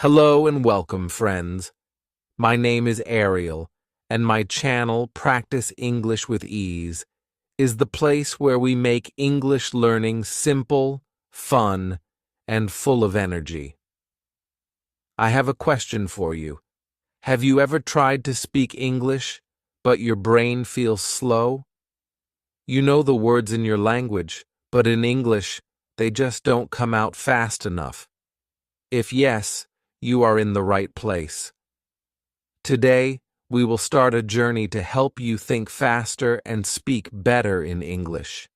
Hello and welcome, friends. My name is Ariel, and my channel, Practice English with Ease, is the place where we make English learning simple, fun, and full of energy. I have a question for you. Have you ever tried to speak English, but your brain feels slow? You know the words in your language, but in English, they just don't come out fast enough. If yes, you are in the right place. Today, we will start a journey to help you think faster and speak better in English.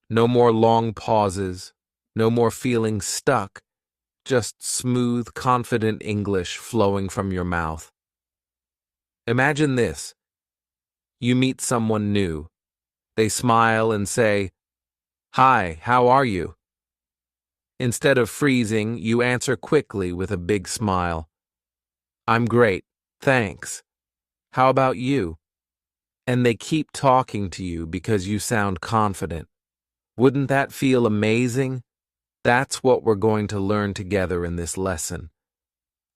No more long pauses, no more feeling stuck, just smooth, confident English flowing from your mouth. Imagine this. You meet someone new. They smile and say, "Hi, how are you?" Instead of freezing, you answer quickly with a big smile. "I'm great, thanks. How about you?" And they keep talking to you because you sound confident. Wouldn't that feel amazing? That's what we're going to learn together in this lesson.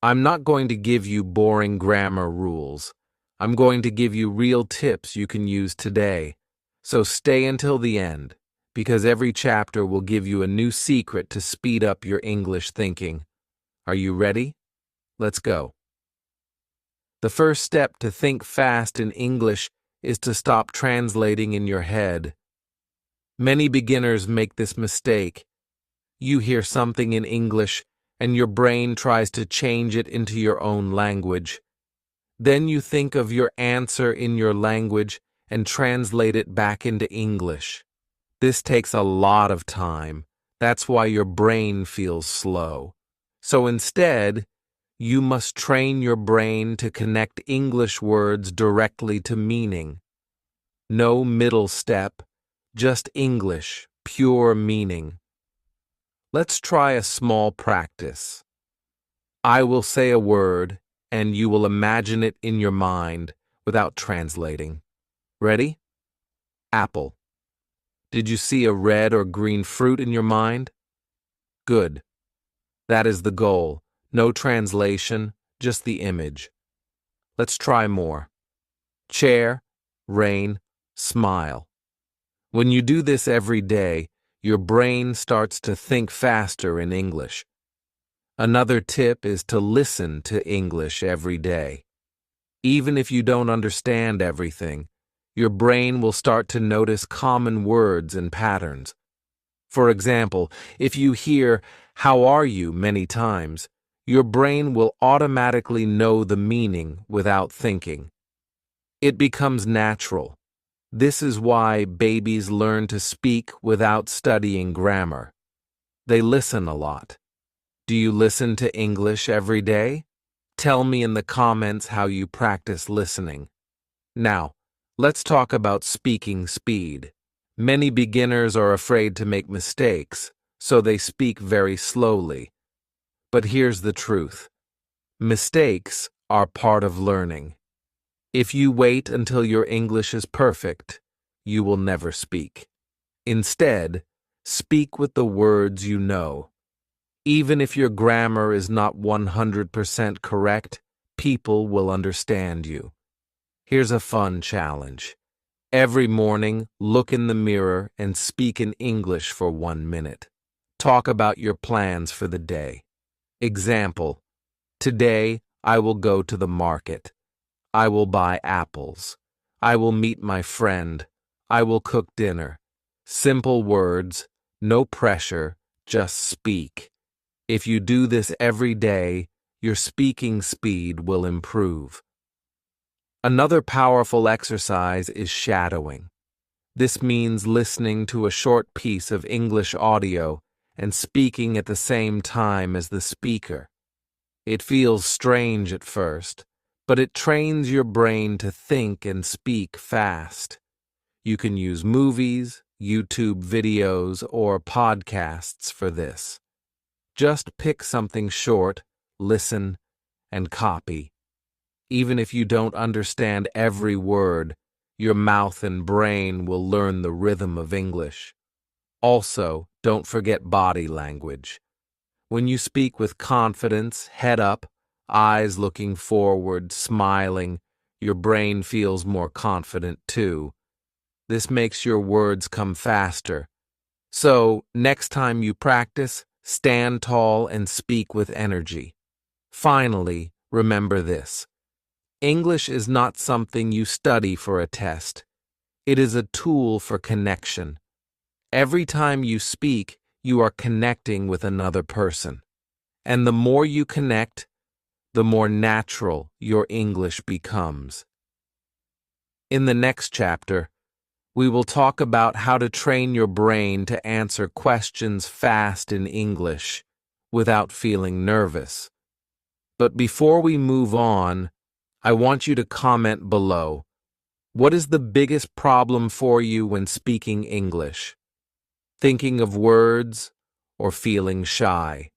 I'm not going to give you boring grammar rules. I'm going to give you real tips you can use today. So stay until the end, because every chapter will give you a new secret to speed up your English thinking. Are you ready? Let's go. The first step to think fast in English is to stop translating in your head. Many beginners make this mistake. You hear something in English, and your brain tries to change it into your own language. Then you think of your answer in your language and translate it back into English. This takes a lot of time. That's why your brain feels slow. So instead, you must train your brain to connect English words directly to meaning. No middle step, just English, pure meaning. Let's try a small practice. I will say a word, and you will imagine it in your mind without translating. Ready? Apple. Did you see a red or green fruit in your mind? Good. That is the goal. No translation, just the image. Let's try more. Chair, rain, smile. When you do this every day, your brain starts to think faster in English. Another tip is to listen to English every day. Even if you don't understand everything, your brain will start to notice common words and patterns. For example, if you hear, "How are you?" many times, your brain will automatically know the meaning without thinking. It becomes natural. This is why babies learn to speak without studying grammar. They listen a lot. Do you listen to English every day? Tell me in the comments how you practice listening. Now, let's talk about speaking speed. Many beginners are afraid to make mistakes, so they speak very slowly. But here's the truth. Mistakes are part of learning. If you wait until your English is perfect, you will never speak. Instead, speak with the words you know. Even if your grammar is not 100% correct, people will understand you. Here's a fun challenge. Every morning, look in the mirror and speak in English for 1 minute. Talk about your plans for the day. Example: today, I will go to the market. I will buy apples. I will meet my friend. I will cook dinner. Simple words, no pressure, just speak. If you do this every day, your speaking speed will improve. Another powerful exercise is shadowing. This means listening to a short piece of English audio and speaking at the same time as the speaker. It feels strange at first, but it trains your brain to think and speak fast. You can use movies, YouTube videos, or podcasts for this. Just pick something short, listen, and copy. Even if you don't understand every word, your mouth and brain will learn the rhythm of English. Also, don't forget body language. When you speak with confidence, head up, eyes looking forward, smiling, your brain feels more confident too. This makes your words come faster. So, next time you practice, stand tall and speak with energy. Finally, remember this. English is not something you study for a test. It is a tool for connection. Every time you speak, you are connecting with another person. And the more you connect, the more natural your English becomes. In the next chapter, we will talk about how to train your brain to answer questions fast in English without feeling nervous. But before we move on, I want you to comment below. What is the biggest problem for you when speaking English? Thinking of words or feeling shy?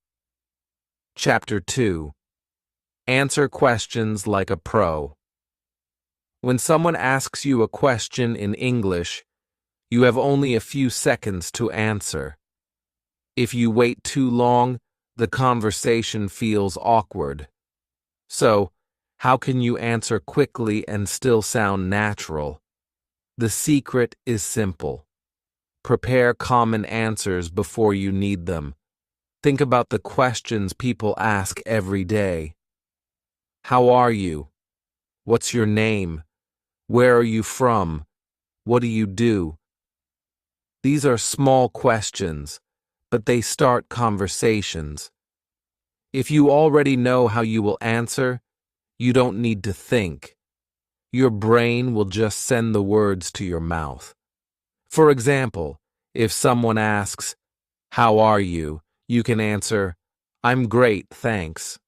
Chapter 2. Answer questions like a pro. When someone asks you a question in English, you have only a few seconds to answer. If you wait too long, the conversation feels awkward. So, how can you answer quickly and still sound natural? The secret is simple. Prepare common answers before you need them. Think about the questions people ask every day. How are you? What's your name? Where are you from? What do you do? These are small questions, but they start conversations. If you already know how you will answer, you don't need to think. Your brain will just send the words to your mouth. For example, if someone asks, "How are you?" you can answer, "I'm great, thanks.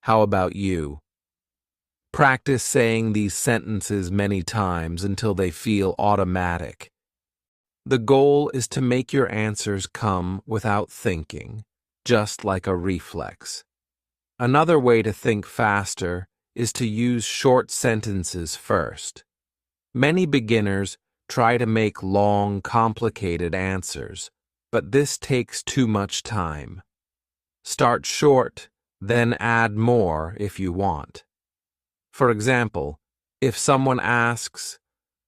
How about you?" Practice saying these sentences many times until they feel automatic. The goal is to make your answers come without thinking, just like a reflex. Another way to think faster is to use short sentences first. Many beginners try to make long, complicated answers, but this takes too much time. Start short, then add more if you want. For example, if someone asks,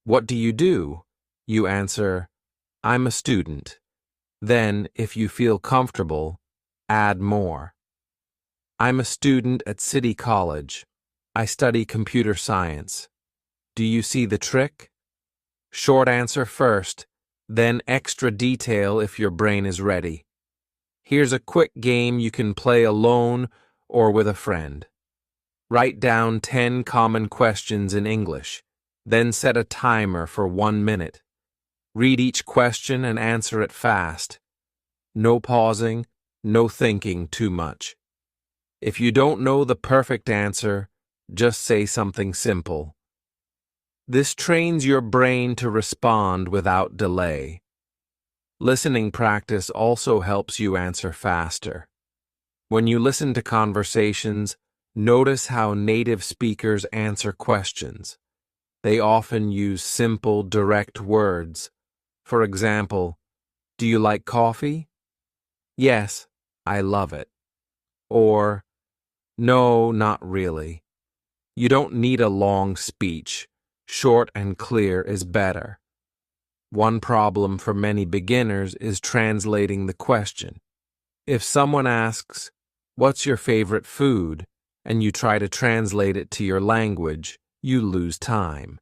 "What do you do?" you answer, "I'm a student." Then, if you feel comfortable, add more. "I'm a student at City College. I study computer science. Do you see the trick?" Short answer first, then extra detail if your brain is ready. Here's a quick game you can play alone or with a friend. Write down 10 common questions in English, then set a timer for 1 minute. Read each question and answer it fast. No pausing, no thinking too much. If you don't know the perfect answer, just say something simple. This trains your brain to respond without delay. Listening practice also helps you answer faster. When you listen to conversations, notice how native speakers answer questions. They often use simple, direct words. For example, "Do you like coffee?" "Yes, I love it." Or, "No, not really." You don't need a long speech. Short and clear is better. One problem for many beginners is translating the question. If someone asks, "What's your favorite food?" and you try to translate it to your language, you lose time.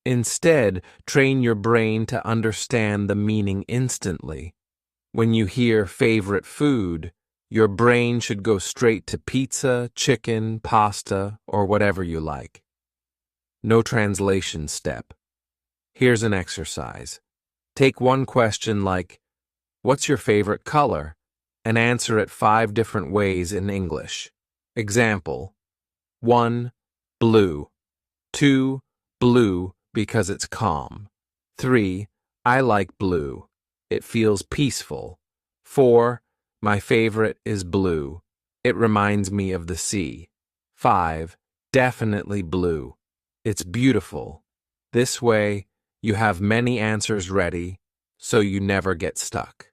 Instead, train your brain to understand the meaning instantly. When you hear favorite food, your brain should go straight to pizza, chicken, pasta, or whatever you like. No translation step. Here's an exercise. Take one question like, "What's your favorite color?" and answer it 5 different ways in English. Example: 1. Blue. 2. Blue because it's calm. 3. I like blue. It feels peaceful. 4. My favorite is blue. It reminds me of the sea. 5. Definitely blue. It's beautiful. This way, you have many answers ready, so you never get stuck.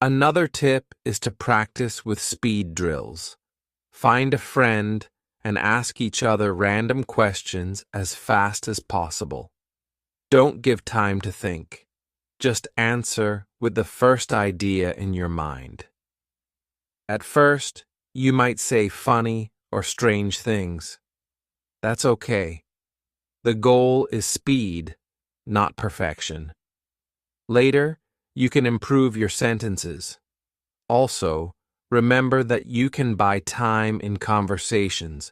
Another tip is to practice with speed drills. Find a friend and ask each other random questions as fast as possible. Don't give time to think. Just answer with the first idea in your mind. At first, you might say funny or strange things. That's okay. The goal is speed, not perfection. Later, you can improve your sentences. Also, remember that you can buy time in conversations.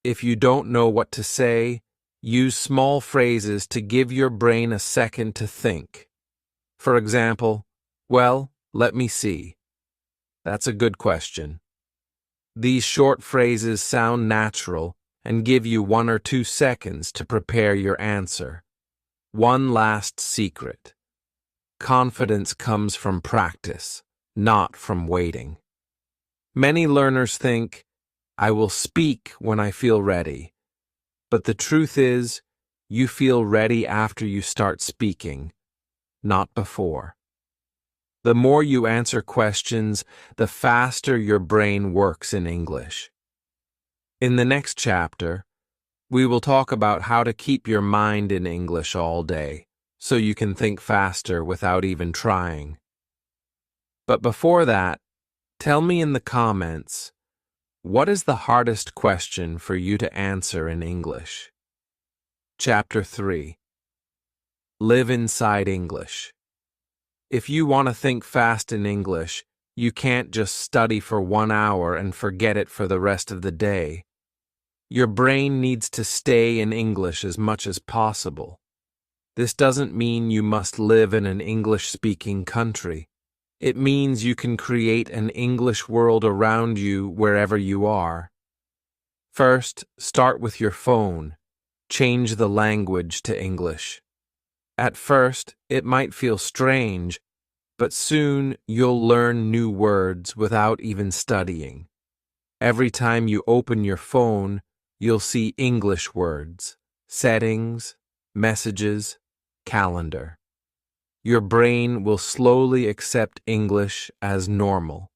If you don't know what to say, use small phrases to give your brain a second to think. For example, well, let me see. That's a good question. These short phrases sound natural and give you 1 or 2 seconds to prepare your answer. One last secret. Confidence comes from practice, not from waiting. Many learners think, I will speak when I feel ready. But the truth is, you feel ready after you start speaking, not before. The more you answer questions, the faster your brain works in English. In the next chapter, we will talk about how to keep your mind in English all day, so you can think faster without even trying. But before that, tell me in the comments, what is the hardest question for you to answer in English? Chapter 3. Live inside English. If you want to think fast in English, you can't just study for 1 hour and forget it for the rest of the day. Your brain needs to stay in English as much as possible. This doesn't mean you must live in an English-speaking country. It means you can create an English world around you wherever you are. First, start with your phone. Change the language to English. At first, it might feel strange, but soon you'll learn new words without even studying. Every time you open your phone, you'll see English words, settings, messages, calendar. Your brain will slowly accept English as normal.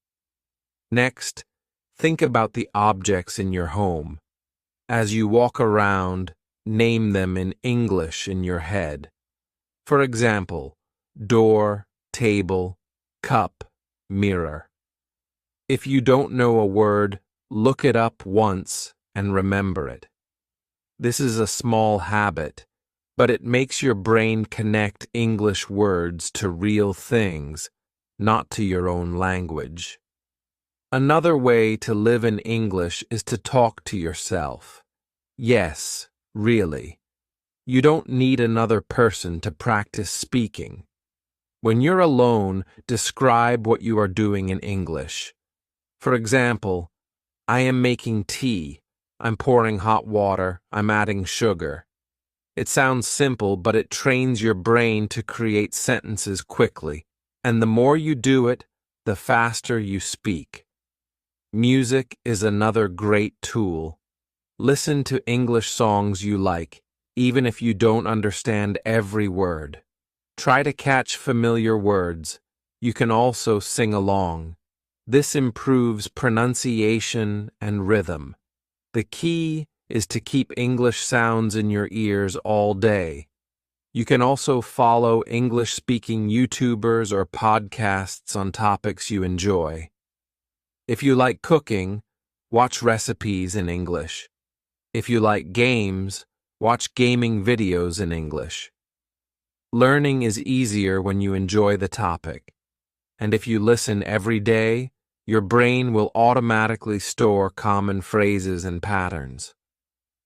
Next, think about the objects in your home. As you walk around, name them in English in your head. For example, door, table, cup, mirror. If you don't know a word, look it up once and remember it. This is a small habit, but it makes your brain connect English words to real things, not to your own language. Another way to live in English is to talk to yourself. Yes, really. You don't need another person to practice speaking. When you're alone, describe what you are doing in English. For example, I am making tea. I'm pouring hot water. I'm adding sugar. It sounds simple, but it trains your brain to create sentences quickly. And the more you do it, the faster you speak. Music is another great tool. Listen to English songs you like, even if you don't understand every word. Try to catch familiar words. You can also sing along. This improves pronunciation and rhythm. The key is to keep English sounds in your ears all day. You can also follow English-speaking YouTubers or podcasts on topics you enjoy. If you like cooking, watch recipes in English. If you like games, watch gaming videos in English. Learning is easier when you enjoy the topic. And if you listen every day, your brain will automatically store common phrases and patterns.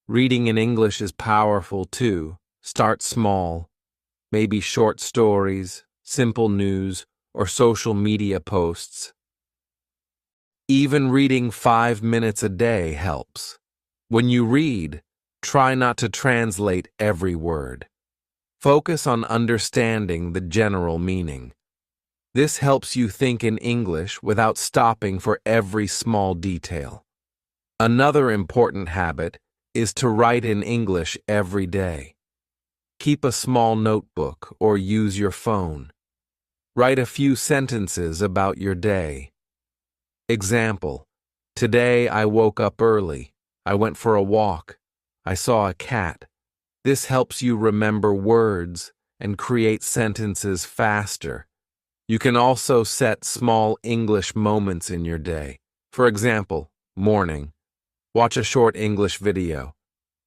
Reading in English is powerful too. Start small. Maybe short stories, simple news, or social media posts. Even reading 5 minutes a day helps. When you read, try not to translate every word. Focus on understanding the general meaning. This helps you think in English without stopping for every small detail. Another important habit is to write in English every day. Keep a small notebook or use your phone. Write a few sentences about your day. Example: today I woke up early. I went for a walk. I saw a cat. This helps you remember words and create sentences faster. You can also set small English moments in your day. For example, morning. Watch a short English video.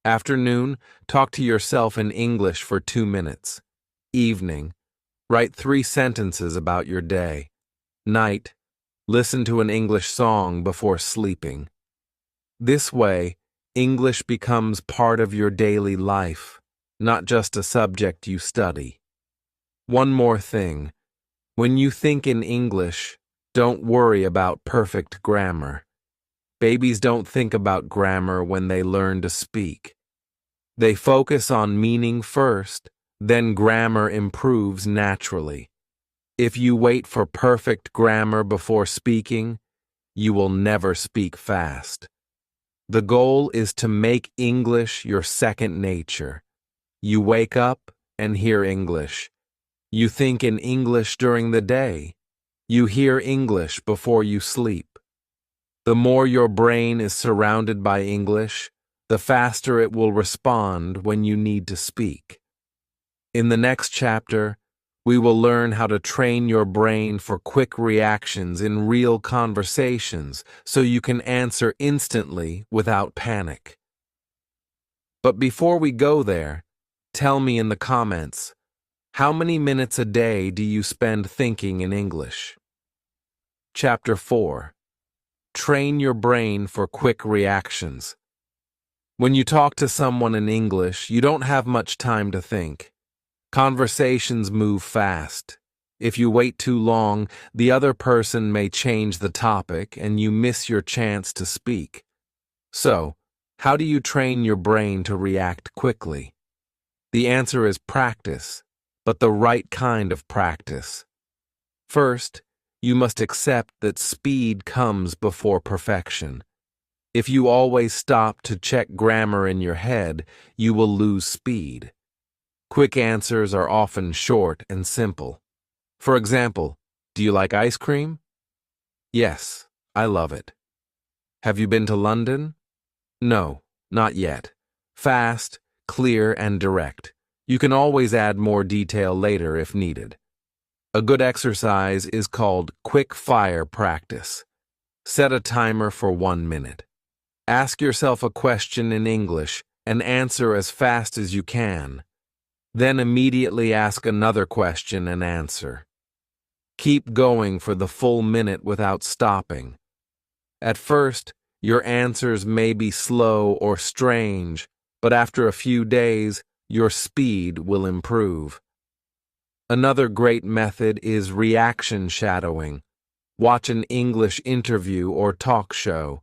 Afternoon, talk to yourself in English for 2 minutes. Evening, write 3 sentences about your day. Night, listen to an English song before sleeping. This way, English becomes part of your daily life, not just a subject you study. One more thing. When you think in English, don't worry about perfect grammar. Babies don't think about grammar when they learn to speak. They focus on meaning first, then grammar improves naturally. If you wait for perfect grammar before speaking, you will never speak fast. The goal is to make English your second nature. You wake up and hear English. You think in English during the day. You hear English before you sleep. The more your brain is surrounded by English, the faster it will respond when you need to speak. In the next chapter, we will learn how to train your brain for quick reactions in real conversations so you can answer instantly without panic. But before we go there, tell me in the comments, how many minutes a day do you spend thinking in English? Chapter 4. Train your brain for quick reactions. When you talk to someone in English, you don't have much time to think. Conversations move fast. If you wait too long, the other person may change the topic and you miss your chance to speak. So, how do you train your brain to react quickly? The answer is practice, but the right kind of practice. First, you must accept that speed comes before perfection. If you always stop to check grammar in your head, you will lose speed. Quick answers are often short and simple. For example, do you like ice cream? Yes, I love it. Have you been to London? No, not yet. Fast, clear, and direct. You can always add more detail later if needed. A good exercise is called quick fire practice. Set a timer for 1 minute. Ask yourself a question in English and answer as fast as you can. Then immediately ask another question and answer. Keep going for the full minute without stopping. At first, your answers may be slow or strange, but after a few days, your speed will improve. Another great method is reaction shadowing. Watch an English interview or talk show.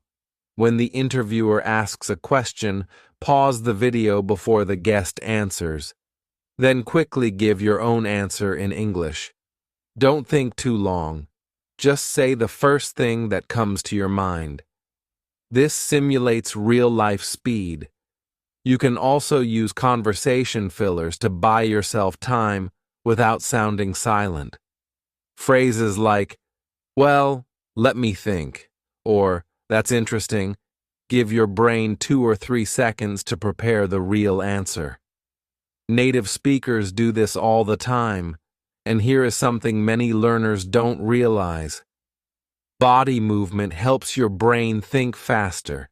When the interviewer asks a question, pause the video before the guest answers. Then quickly give your own answer in English. Don't think too long. Just say the first thing that comes to your mind. This simulates real-life speed. You can also use conversation fillers to buy yourself time without sounding silent. Phrases like, "Well, let me think," or "That's interesting," give your brain 2 or 3 seconds to prepare the real answer. Native speakers do this all the time, and here is something many learners don't realize. Body movement helps your brain think faster.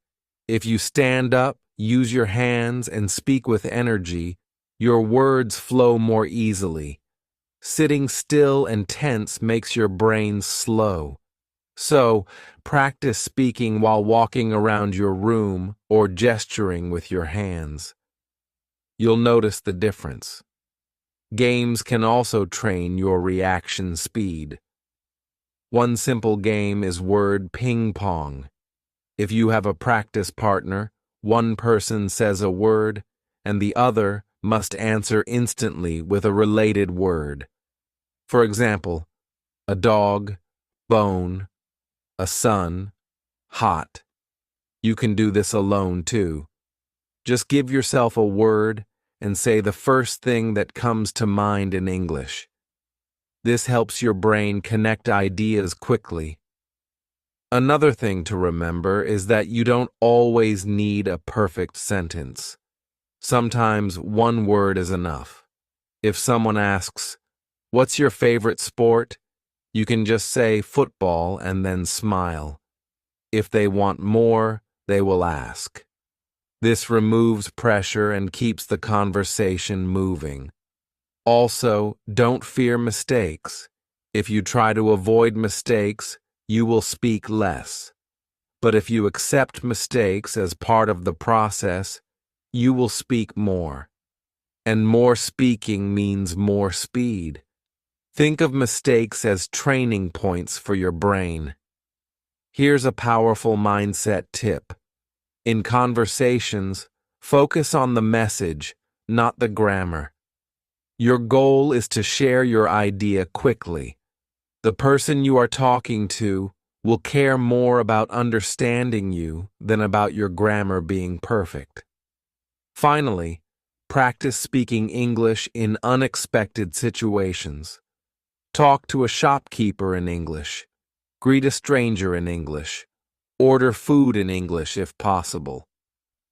If you stand up, use your hands, and speak with energy, your words flow more easily. Sitting still and tense makes your brain slow. So, practice speaking while walking around your room or gesturing with your hands. You'll notice the difference. Games can also train your reaction speed. One simple game is word ping pong. If you have a practice partner, one person says a word, and the other must answer instantly with a related word. For example, a dog, bone, a sun, hot. You can do this alone too. Just give yourself a word and say the first thing that comes to mind in English. This helps your brain connect ideas quickly. Another thing to remember is that you don't always need a perfect sentence. Sometimes one word is enough. If someone asks, "What's your favorite sport?" you can just say football and then smile. If they want more, they will ask. This removes pressure and keeps the conversation moving. Also, don't fear mistakes. If you try to avoid mistakes, you will speak less. But if you accept mistakes as part of the process, you will speak more. And more speaking means more speed. Think of mistakes as training points for your brain. Here's a powerful mindset tip. In conversations, focus on the message, not the grammar. Your goal is to share your idea quickly. The person you are talking to will care more about understanding you than about your grammar being perfect. Finally, practice speaking English in unexpected situations. Talk to a shopkeeper in English. Greet a stranger in English. Order food in English if possible.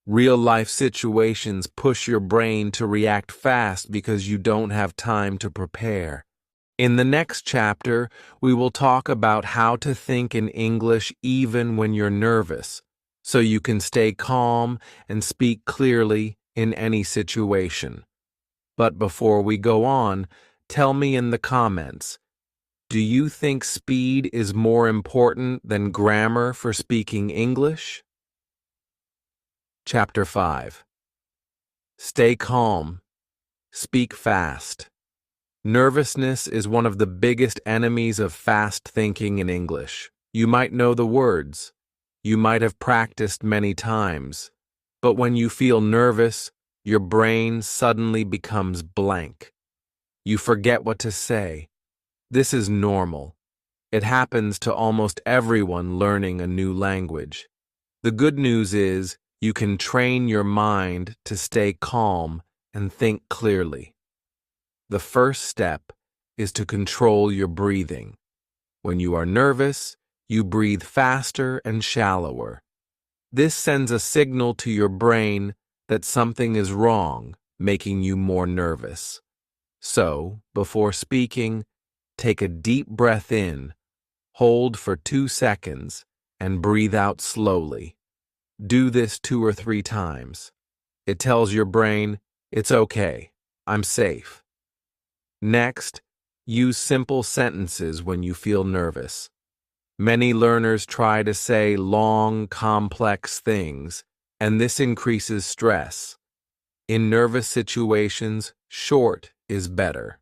Real-life situations push your brain to react fast because you don't have time to prepare. In the next chapter, we will talk about how to think in English even when you're nervous, so you can stay calm and speak clearly in any situation. But before we go on, tell me in the comments, do you think speed is more important than grammar for speaking English? Chapter 5. Stay calm. Speak fast. Nervousness is one of the biggest enemies of fast thinking in English. You might know the words. You might have practiced many times. But when you feel nervous, your brain suddenly becomes blank. You forget what to say. This is normal. It happens to almost everyone learning a new language. The good news is, you can train your mind to stay calm and think clearly. The first step is to control your breathing. When you are nervous, you breathe faster and shallower. This sends a signal to your brain that something is wrong, making you more nervous. So, before speaking, take a deep breath in, hold for 2 seconds, and breathe out slowly. Do this 2 or 3 times. It tells your brain, it's okay, I'm safe. Next, use simple sentences when you feel nervous. Many learners try to say long, complex things, and this increases stress. In nervous situations, short is better.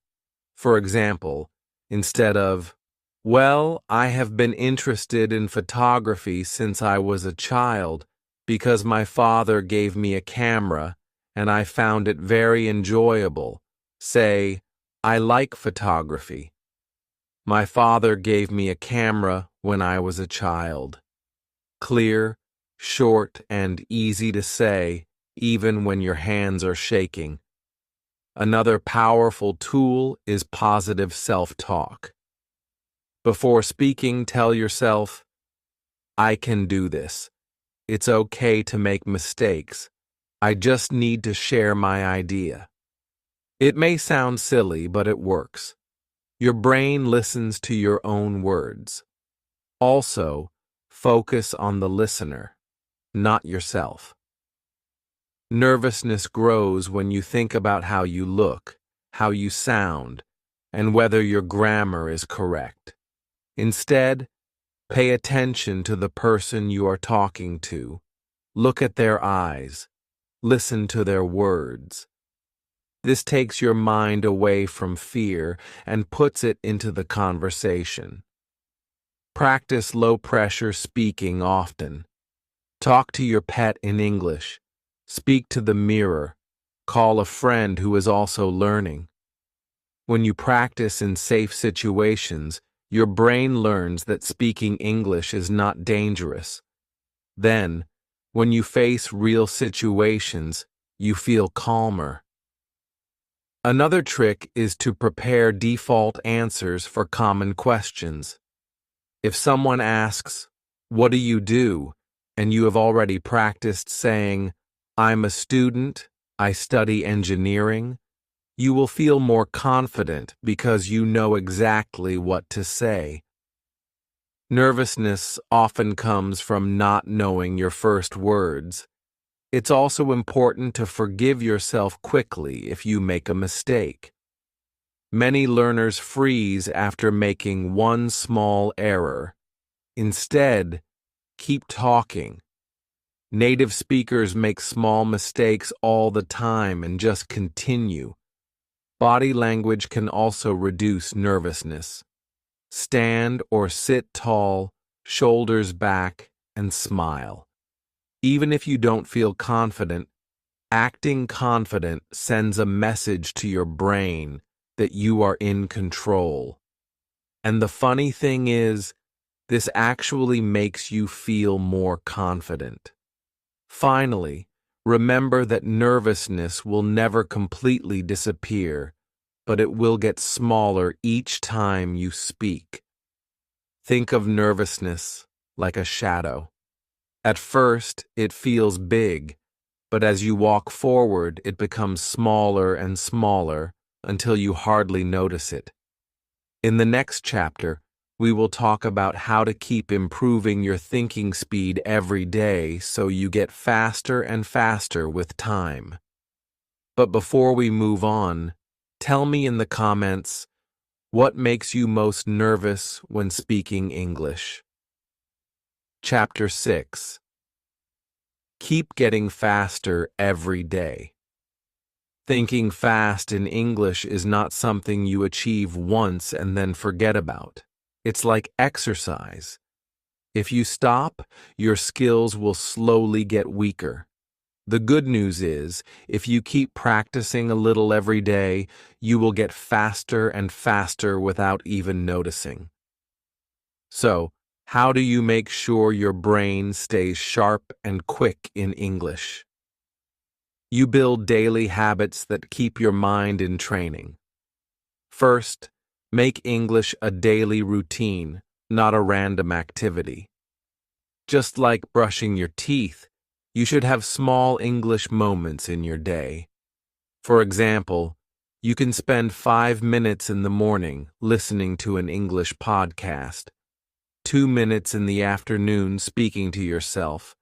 For example, instead of, "Well, I have been interested in photography since I was a child, because my father gave me a camera and I found it very enjoyable," say, "I like photography. My father gave me a camera when I was a child." Clear, short, and easy to say, even when your hands are shaking. Another powerful tool is positive self-talk. Before speaking, tell yourself, "I can do this. It's okay to make mistakes. I just need to share my idea." It may sound silly, but it works. Your brain listens to your own words. Also, focus on the listener, not yourself. Nervousness grows when you think about how you look, how you sound, and whether your grammar is correct. Instead, pay attention to the person you are talking to. Look at their eyes. Listen to their words. This takes your mind away from fear and puts it into the conversation. Practice low-pressure speaking often. Talk to your pet in English. Speak to the mirror. Call a friend who is also learning. When you practice in safe situations, your brain learns that speaking English is not dangerous. Then, when you face real situations, you feel calmer. Another trick is to prepare default answers for common questions. If someone asks, "What do you do?" and you have already practiced saying, "I'm a student, I study engineering," you will feel more confident because you know exactly what to say. Nervousness often comes from not knowing your first words. It's also important to forgive yourself quickly if you make a mistake. Many learners freeze after making one small error. Instead, keep talking. Native speakers make small mistakes all the time and just continue. Body language can also reduce nervousness. Stand or sit tall, shoulders back, and smile. Even if you don't feel confident, acting confident sends a message to your brain that you are in control. And the funny thing is, this actually makes you feel more confident. Finally, remember that nervousness will never completely disappear, but it will get smaller each time you speak. Think of nervousness like a shadow. At first, it feels big, but as you walk forward, it becomes smaller and smaller until you hardly notice it. In the next chapter, we will talk about how to keep improving your thinking speed every day so you get faster and faster with time. But before we move on, tell me in the comments, what makes you most nervous when speaking English? Chapter 6. Keep getting faster every day. Thinking fast in English is not something you achieve once and then forget about. It's like exercise. If you stop, your skills will slowly get weaker. The good news is, if you keep practicing a little every day, you will get faster and faster without even noticing. So, how do you make sure your brain stays sharp and quick in English? You build daily habits that keep your mind in training. First, make English a daily routine, not a random activity. Just like brushing your teeth, you should have small English moments in your day. For example, you can spend 5 minutes in the morning listening to an English podcast, 2 minutes in the afternoon speaking to yourself,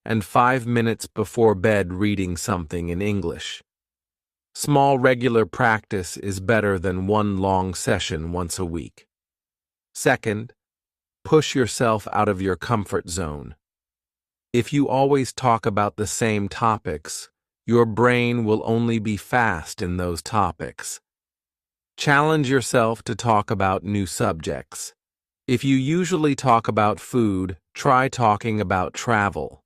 and 5 minutes before bed reading something in English. Small regular practice is better than one long session once a week. Second, push yourself out of your comfort zone. If you always talk about the same topics, your brain will only be fast in those topics. Challenge yourself to talk about new subjects. If you usually talk about food, try talking about travel.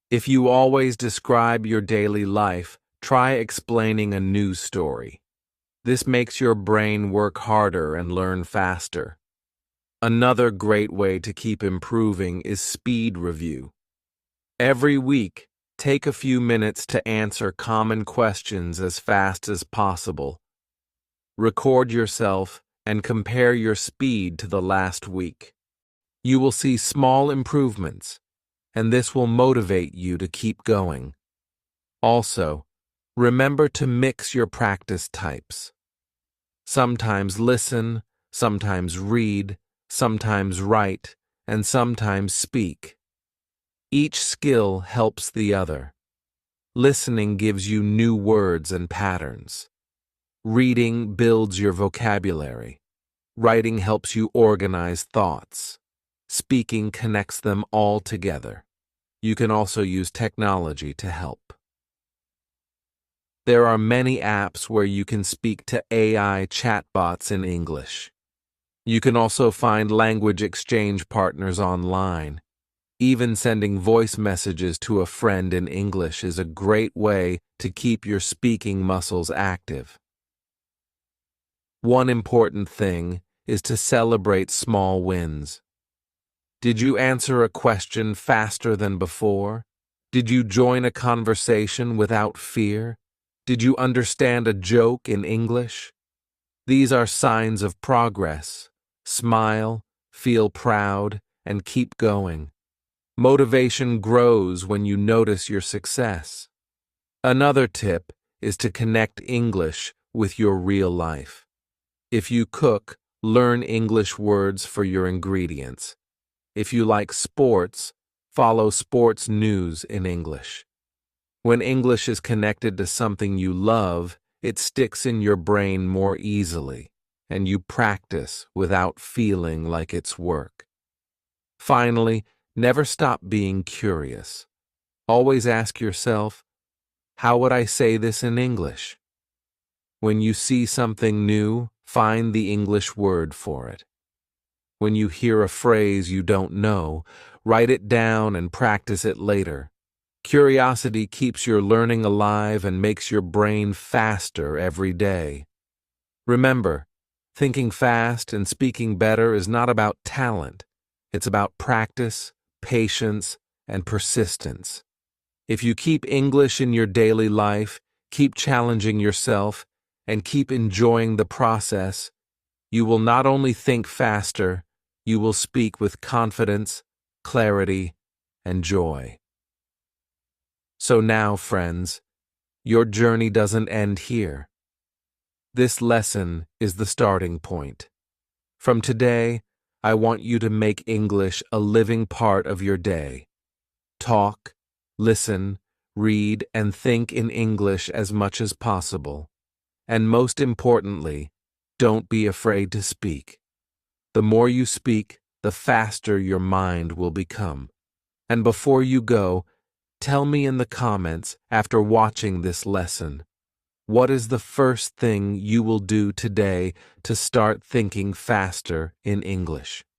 If you always describe your daily life, try explaining a news story. This makes your brain work harder and learn faster. Another great way to keep improving is speed review. Every week, take a few minutes to answer common questions as fast as possible. Record yourself and compare your speed to the last week. You will see small improvements, and this will motivate you to keep going. Also, remember to mix your practice types. Sometimes listen, sometimes read, sometimes write, and sometimes speak. Each skill helps the other. Listening gives you new words and patterns. Reading builds your vocabulary. Writing helps you organize thoughts. Speaking connects them all together. You can also use technology to help. There are many apps where you can speak to AI chatbots in English. You can also find language exchange partners online. Even sending voice messages to a friend in English is a great way to keep your speaking muscles active. One important thing is to celebrate small wins. Did you answer a question faster than before? Did you join a conversation without fear? Did you understand a joke in English? These are signs of progress. Smile, feel proud, and keep going. Motivation grows when you notice your success. Another tip is to connect English with your real life. If you cook, learn English words for your ingredients. If you like sports, follow sports news in English. When English is connected to something you love, it sticks in your brain more easily, and you practice without feeling like it's work. Finally, never stop being curious. Always ask yourself, how would I say this in English? When you see something new, find the English word for it. When you hear a phrase you don't know, write it down and practice it later. Curiosity keeps your learning alive and makes your brain faster every day. Remember, thinking fast and speaking better is not about talent. It's about practice, patience, and persistence. If you keep English in your daily life, keep challenging yourself, and keep enjoying the process, you will not only think faster, you will speak with confidence, clarity, and joy. So now, friends, your journey doesn't end here. This lesson is the starting point. From today, I want you to make English a living part of your day. Talk, listen, read, and think in English as much as possible. And most importantly, don't be afraid to speak. The more you speak, the faster your mind will become. And before you go, tell me in the comments after watching this lesson, what is the first thing you will do today to start thinking faster in English?